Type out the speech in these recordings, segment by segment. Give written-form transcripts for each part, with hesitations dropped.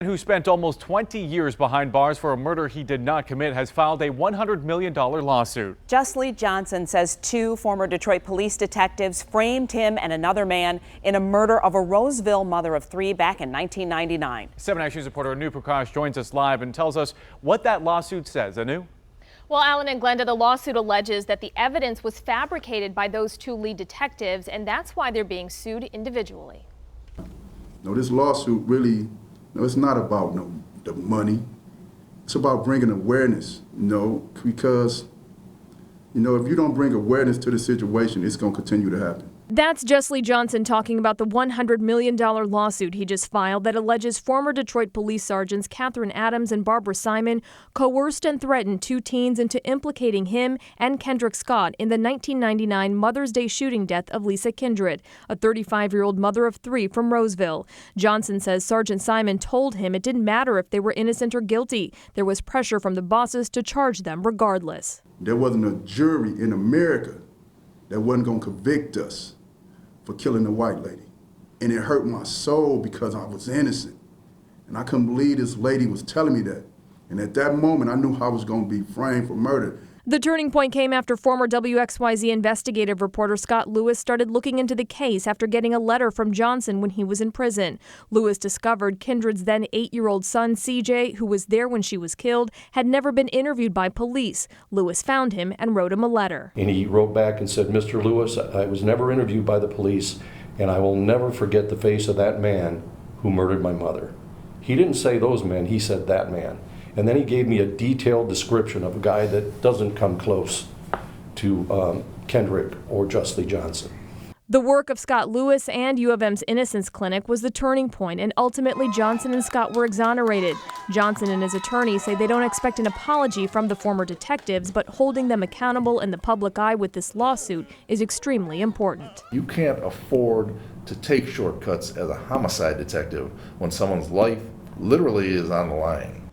Who spent almost 20 years behind bars for a murder he did not commit has filed a $100 million lawsuit. Justly Johnson says two former Detroit police detectives framed him and another man in a murder of a Roseville mother of three back in 1999. 7 Action News reporter Anu Prakash joins us live and tells us what that lawsuit says. Anu? Well, Alan and Glenda, the lawsuit alleges that the evidence was fabricated by those two lead detectives, and that's why they're being sued individually. No, this lawsuit really, it's not about the money. It's about bringing awareness, because, if you don't bring awareness to the situation, it's going to continue to happen. That's Justly Johnson talking about the $100 million lawsuit he just filed that alleges former Detroit police sergeants Catherine Adams and Barbara Simon coerced and threatened two teens into implicating him and Kendrick Scott in the 1999 Mother's Day shooting death of Lisa Kindred, a 35-year-old mother of three from Roseville. Johnson says Sergeant Simon told him it didn't matter if they were innocent or guilty. There was pressure from the bosses to charge them regardless. There wasn't a jury in America that wasn't going to convict us for killing a white lady. And it hurt my soul because I was innocent. And I couldn't believe this lady was telling me that. And at that moment, I knew I was going to be framed for murder. The turning point came after former WXYZ investigative reporter Scott Lewis started looking into the case after getting a letter from Johnson when he was in prison. Lewis discovered Kindred's then 8-year-old son, CJ, who was there when she was killed, had never been interviewed by police. Lewis found him and wrote him a letter. And he wrote back and said, "Mr. Lewis, I was never interviewed by the police, and I will never forget the face of that man who murdered my mother." He didn't say those men, he said that man. And then he gave me a detailed description of a guy that doesn't come close to Kendrick or Justly Johnson. The work of Scott Lewis and U of M's Innocence Clinic was the turning point, and ultimately Johnson and Scott were exonerated. Johnson and his attorney say they don't expect an apology from the former detectives, but holding them accountable in the public eye with this lawsuit is extremely important. You can't afford to take shortcuts as a homicide detective when someone's life literally is on the line.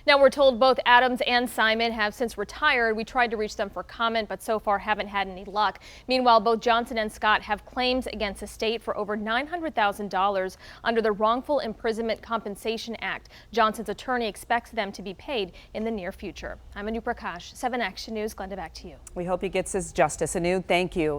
Now, we're told both Adams and Simon have since retired. We tried to reach them for comment, but so far haven't had any luck. Meanwhile, both Johnson and Scott have claims against the state for over $900,000 under the Wrongful Imprisonment Compensation Act. Johnson's attorney expects them to be paid in the near future. I'm Anu Prakash, 7 Action News. Glenda, back to you. We hope he gets his justice. Anu, thank you.